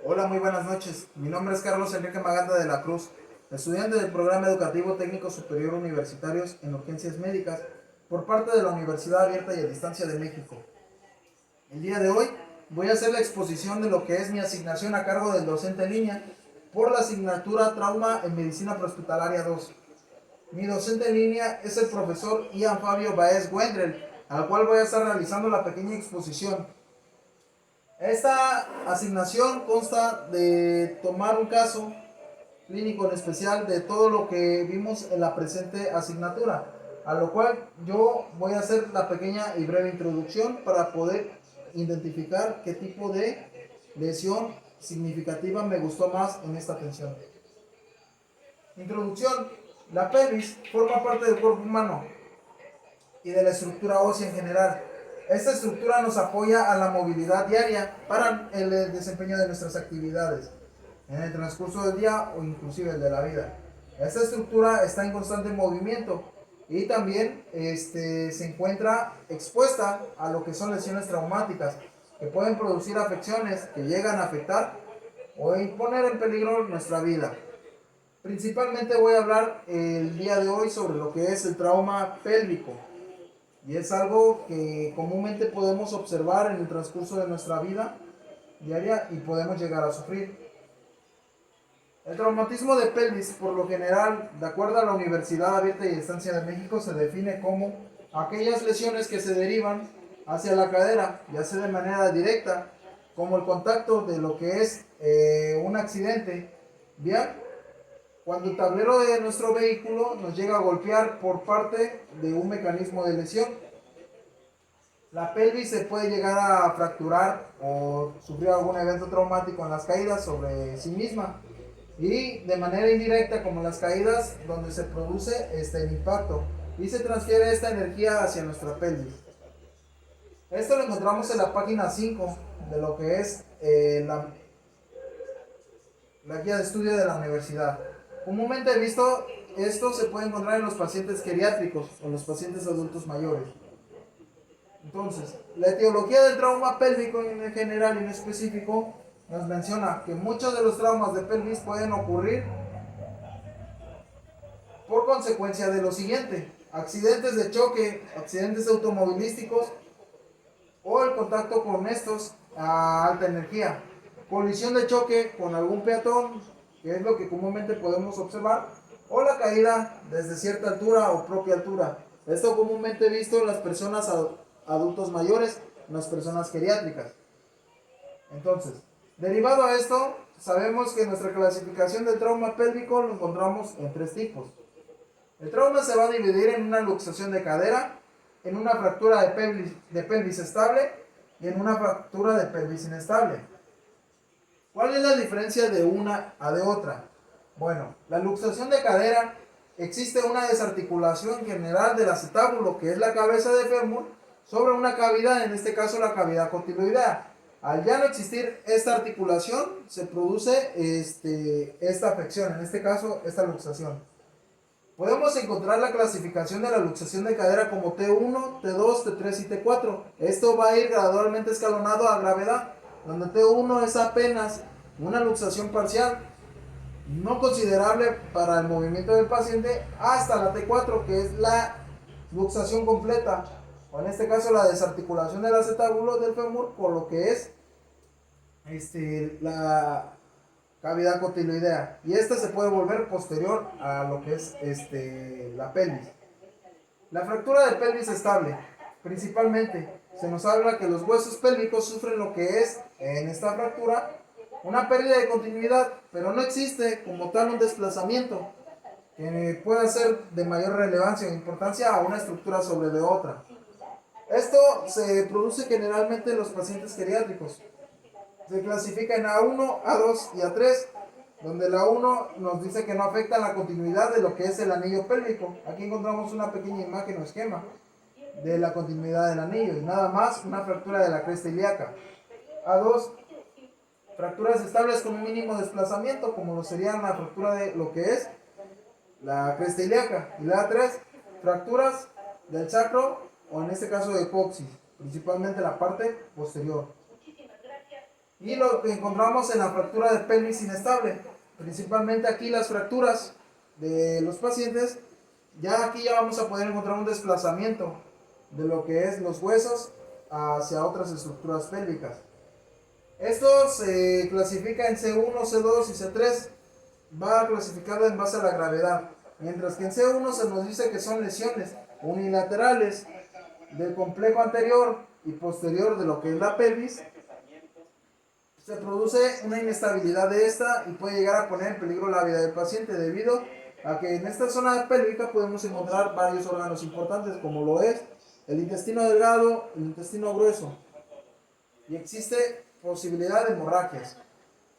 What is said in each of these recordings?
Hola, muy buenas noches. Mi nombre es Carlos Enrique Maganda de la Cruz, estudiante del Programa Educativo Técnico Superior Universitarios en Urgencias Médicas por parte de la Universidad Abierta y a Distancia de México. El día de hoy voy a hacer la exposición de lo que es mi asignación a cargo del docente en línea por la asignatura Trauma en Medicina Prehospitalaria 2. Mi docente en línea es el profesor Ian Fabio Baez Wendrel, al cual voy a estar realizando la pequeña exposición. Esta asignación consta de tomar un caso clínico en especial de todo lo que vimos en la presente asignatura, a lo cual yo voy a hacer la pequeña y breve introducción para poder identificar qué tipo de lesión significativa me gustó más en esta atención. Introducción. La pelvis forma parte del cuerpo humano y de la estructura ósea en general. Esta estructura nos apoya a la movilidad diaria para el desempeño de nuestras actividades en el transcurso del día o inclusive el de la vida. Esta estructura está en constante movimiento y también se encuentra expuesta a lo que son lesiones traumáticas que pueden producir afecciones que llegan a afectar o poner en peligro nuestra vida. Principalmente voy a hablar el día de hoy sobre lo que es el trauma pélvico. Y es algo que comúnmente podemos observar en el transcurso de nuestra vida diaria y podemos llegar a sufrir. El traumatismo de pelvis, por lo general, de acuerdo a la Universidad Abierta y a Distancia de México, se define como aquellas lesiones que se derivan hacia la cadera, ya sea de manera directa, como el contacto de lo que es un accidente vial, cuando el tablero de nuestro vehículo nos llega a golpear por parte de un mecanismo de lesión. La pelvis se puede llegar a fracturar o sufrir algún evento traumático en las caídas sobre sí misma. Y de manera indirecta, como en las caídas, donde se produce el impacto y se transfiere esta energía hacia nuestra pelvis. Esto lo encontramos en la página 5 de lo que es la guía de estudio de la universidad. Comúnmente visto, esto se puede encontrar en los pacientes geriátricos o en los pacientes adultos mayores. Entonces, la etiología del trauma pélvico en general y en específico nos menciona que muchos de los traumas de pelvis pueden ocurrir por consecuencia de lo siguiente: accidentes de choque, accidentes automovilísticos o el contacto con estos a alta energía, colisión de choque con algún peatón, que es lo que comúnmente podemos observar, o la caída desde cierta altura o propia altura. Esto comúnmente visto en las personas adultos mayores, en las personas geriátricas. Entonces, derivado a esto, sabemos que nuestra clasificación del trauma pélvico lo encontramos en tres tipos. El trauma se va a dividir en una luxación de cadera, en una fractura de pelvis estable y en una fractura de pelvis inestable. ¿Cuál es la diferencia de una a de otra? Bueno, la luxación de cadera, existe una desarticulación general del acetábulo, que es la cabeza de fémur, sobre una cavidad, en este caso la cavidad cotiloidea. Al ya no existir esta articulación, se produce esta afección, en este caso esta luxación. Podemos encontrar la clasificación de la luxación de cadera como T1, T2, T3 y T4. Esto va a ir gradualmente escalonado a gravedad, donde T1 es apenas una luxación parcial, no considerable para el movimiento del paciente, hasta la T4, que es la luxación completa, o en este caso la desarticulación del acetábulo del fémur, por lo que es la cavidad cotiloidea, y esta se puede volver posterior a lo que es la pelvis. La fractura de pelvis estable, principalmente se nos habla que los huesos pélvicos sufren lo que es en esta fractura una pérdida de continuidad, pero no existe como tal un desplazamiento que pueda ser de mayor relevancia o importancia a una estructura sobre de otra. Esto se produce generalmente en los pacientes geriátricos. Se clasifica en A1, A2 y A3, donde la 1 nos dice que no afecta la continuidad de lo que es el anillo pélvico. Aquí encontramos una pequeña imagen o esquema de la continuidad del anillo y nada más una fractura de la cresta ilíaca. A2, fracturas estables con un mínimo desplazamiento, como lo sería la fractura de lo que es la cresta ilíaca. Y la A3, fracturas del sacro o en este caso de coxis, principalmente la parte posterior. Y lo que encontramos en la fractura de pelvis inestable, principalmente aquí las fracturas de los pacientes, ya vamos a poder encontrar un desplazamiento de lo que es los huesos hacia otras estructuras pélvicas. Esto se clasifica en C1, C2 y C3. Va clasificado en base a la gravedad. Mientras que en C1 se nos dice que son lesiones unilaterales del complejo anterior y posterior de lo que es la pelvis. Se produce una inestabilidad de esta y puede llegar a poner en peligro la vida del paciente debido a que en esta zona pélvica podemos encontrar varios órganos importantes como lo es el intestino delgado, el intestino grueso, y existe posibilidad de hemorragias.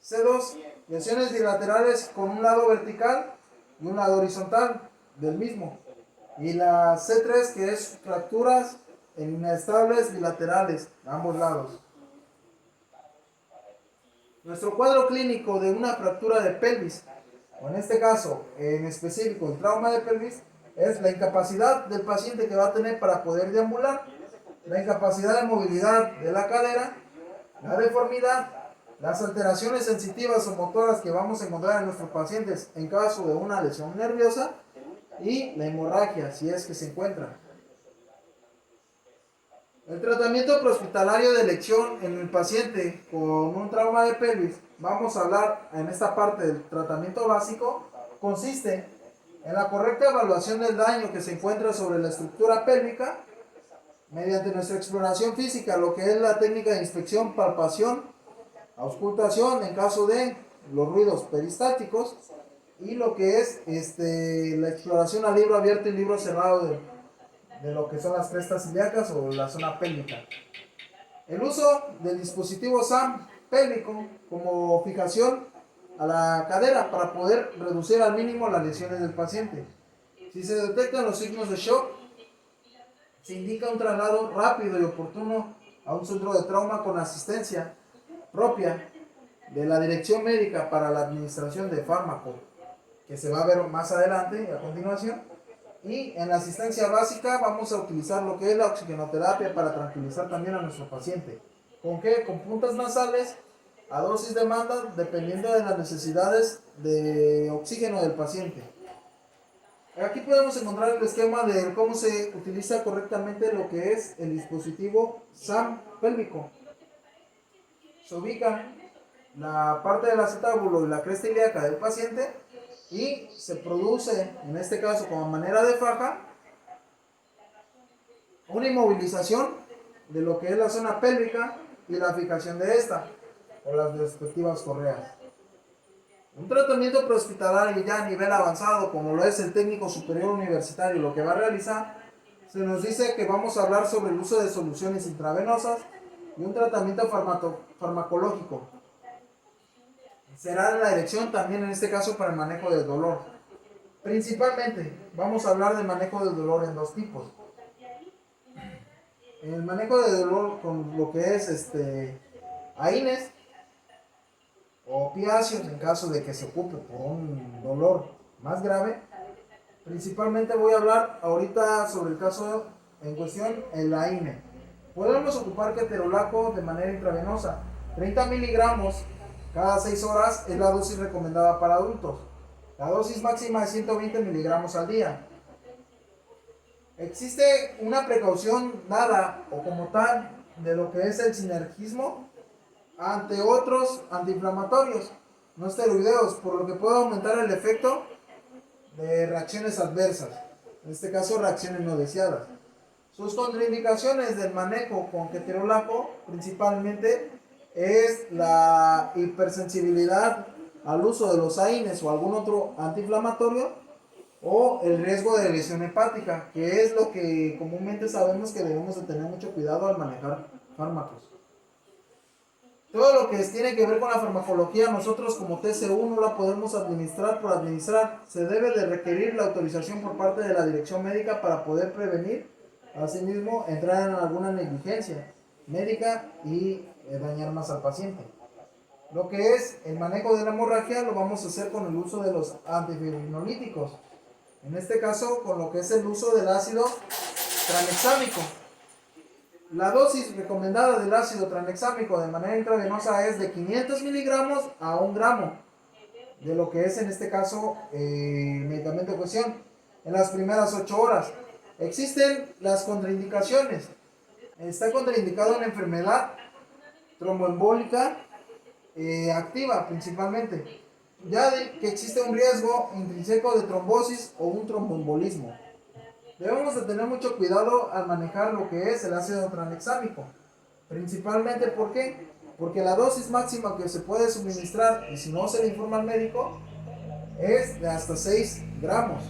C2, lesiones bilaterales con un lado vertical y un lado horizontal del mismo. Y la C3, que es fracturas inestables bilaterales a ambos lados. Nuestro cuadro clínico de una fractura de pelvis, o en este caso, en específico el trauma de pelvis, es la incapacidad del paciente que va a tener para poder deambular, la incapacidad de movilidad de la cadera, la deformidad, las alteraciones sensitivas o motoras que vamos a encontrar en nuestros pacientes en caso de una lesión nerviosa y la hemorragia, si es que se encuentra. El tratamiento prehospitalario de elección en el paciente con un trauma de pelvis, vamos a hablar en esta parte del tratamiento básico, consiste en la correcta evaluación del daño que se encuentra sobre la estructura pélvica mediante nuestra exploración física, lo que es la técnica de inspección, palpación, auscultación en caso de los ruidos peristáticos, y lo que es la exploración a libro abierto y libro cerrado de lo que son las crestas ilíacas o la zona pélvica. El uso del dispositivo SAM pélvico como fijación a la cadera para poder reducir al mínimo las lesiones del paciente. Si se detectan los signos de shock, se indica un traslado rápido y oportuno a un centro de trauma con asistencia propia de la dirección médica para la administración de fármaco, que se va a ver más adelante a continuación. Y en la asistencia básica vamos a utilizar lo que es la oxigenoterapia para tranquilizar también a nuestro paciente. ¿Con qué? Con puntas nasales a dosis de demanda dependiendo de las necesidades de oxígeno del paciente. Aquí podemos encontrar el esquema de cómo se utiliza correctamente lo que es el dispositivo SAM pélvico. Se ubica la parte del acetábulo y la cresta ilíaca del paciente y se produce, en este caso como manera de faja, una inmovilización de lo que es la zona pélvica y la fijación de esta o las respectivas correas. Un tratamiento prehospitalario ya a nivel avanzado, como lo es el técnico superior universitario, lo que va a realizar, se nos dice que vamos a hablar sobre el uso de soluciones intravenosas y un tratamiento farmacológico. Será la elección también en este caso para el manejo del dolor. Principalmente vamos a hablar de manejo del dolor en dos tipos. El manejo de dolor con lo que es AINES o opiáceos en caso de que se ocupe por un dolor más grave. Principalmente voy a hablar ahorita sobre el caso en cuestión, el AINE. Podemos ocupar ketorolaco de manera intravenosa. 30 miligramos cada 6 horas es la dosis recomendada para adultos. La dosis máxima es 120 miligramos al día. Existe una precaución dada o como tal de lo que es el sinergismo ante otros antiinflamatorios no esteroideos, por lo que puede aumentar el efecto de reacciones adversas, en este caso reacciones no deseadas. Sus contraindicaciones del manejo con ketorolaco principalmente es la hipersensibilidad al uso de los AINES o algún otro antiinflamatorio, o el riesgo de lesión hepática, que es lo que comúnmente sabemos que debemos de tener mucho cuidado al manejar fármacos. Todo lo que tiene que ver con la farmacología, nosotros como TCU no la podemos administrar por administrar. Se debe de requerir la autorización por parte de la dirección médica para poder prevenir, asimismo, entrar en alguna negligencia médica y dañar más al paciente. Lo que es el manejo de la hemorragia lo vamos a hacer con el uso de los antifibrinolíticos. En este caso, con lo que es el uso del ácido tranexámico. La dosis recomendada del ácido tranexámico de manera intravenosa es de 500 miligramos a 1 gramo de lo que es en este caso medicamento de cuestión en las primeras 8 horas. Existen las contraindicaciones. Está contraindicado una enfermedad tromboembólica activa principalmente, ya de que existe un riesgo intrínseco de trombosis o un tromboembolismo. Debemos de tener mucho cuidado al manejar lo que es el ácido tranexámico, principalmente ¿por qué? Porque la dosis máxima que se puede suministrar, y si no se le informa al médico, es de hasta 6 gramos.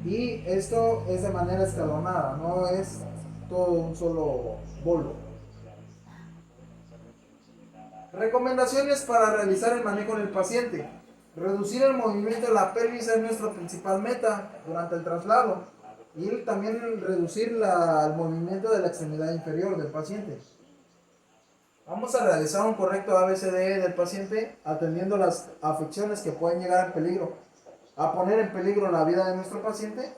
Y esto es de manera escalonada, no es todo un solo bolo. Recomendaciones para realizar el manejo en el paciente. Reducir el movimiento de la pelvis es nuestra principal meta durante el traslado. Y también reducir el movimiento de la extremidad inferior del paciente. Vamos a realizar un correcto ABCDE del paciente atendiendo las afecciones que pueden llegar en peligro, a poner en peligro la vida de nuestro paciente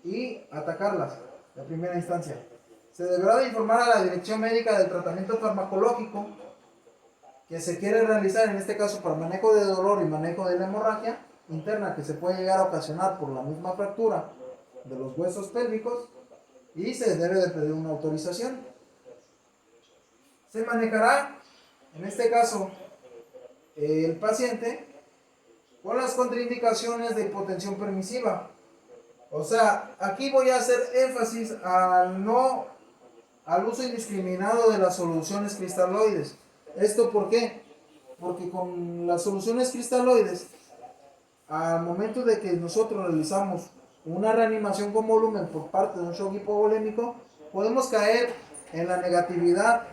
y atacarlas de primera instancia. Se deberá de informar a la dirección médica del tratamiento farmacológico que se quiere realizar, en este caso para manejo de dolor y manejo de la hemorragia interna que se puede llegar a ocasionar por la misma fractura de los huesos pélvicos, y se debe de pedir una autorización. Se manejará, en este caso, el paciente con las contraindicaciones de hipotensión permisiva. O sea, aquí voy a hacer énfasis al uso indiscriminado de las soluciones cristaloides. ¿Esto por qué? Porque con las soluciones cristaloides, al momento de que nosotros realizamos una reanimación con volumen por parte de un shock hipovolémico, podemos caer en la negatividad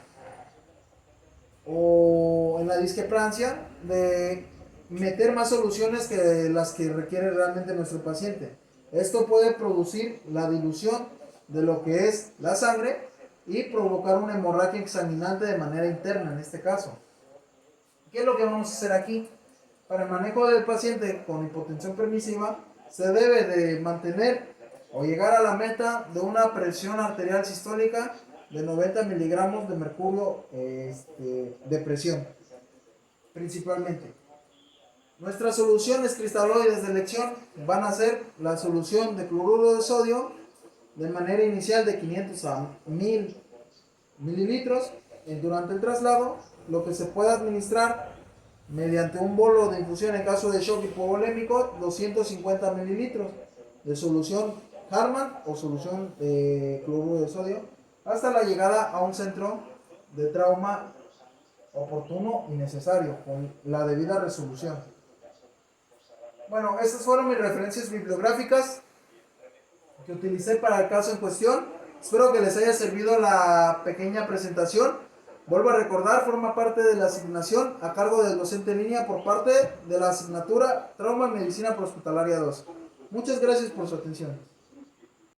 o en la discrepancia de meter más soluciones que las que requiere realmente nuestro paciente. Esto puede producir la dilución de lo que es la sangre y provocar una hemorragia exsanguinante de manera interna en este caso. ¿Qué es lo que vamos a hacer aquí? Para el manejo del paciente con hipotensión permisiva se debe de mantener o llegar a la meta de una presión arterial sistólica de 90 miligramos de mercurio de presión, principalmente. Nuestras soluciones cristaloides de elección van a ser la solución de cloruro de sodio de manera inicial de 500 a 1000 mililitros durante el traslado, lo que se puede administrar mediante un bolo de infusión en caso de shock hipovolémico, 250 mililitros de solución Harman o solución de cloruro de sodio, hasta la llegada a un centro de trauma oportuno y necesario, con la debida resolución. Bueno, estas fueron mis referencias bibliográficas que utilicé para el caso en cuestión. Espero que les haya servido la pequeña presentación. Vuelvo a recordar, forma parte de la asignación a cargo del docente en línea por parte de la asignatura Trauma en Medicina Prehospitalaria 2. Muchas gracias por su atención.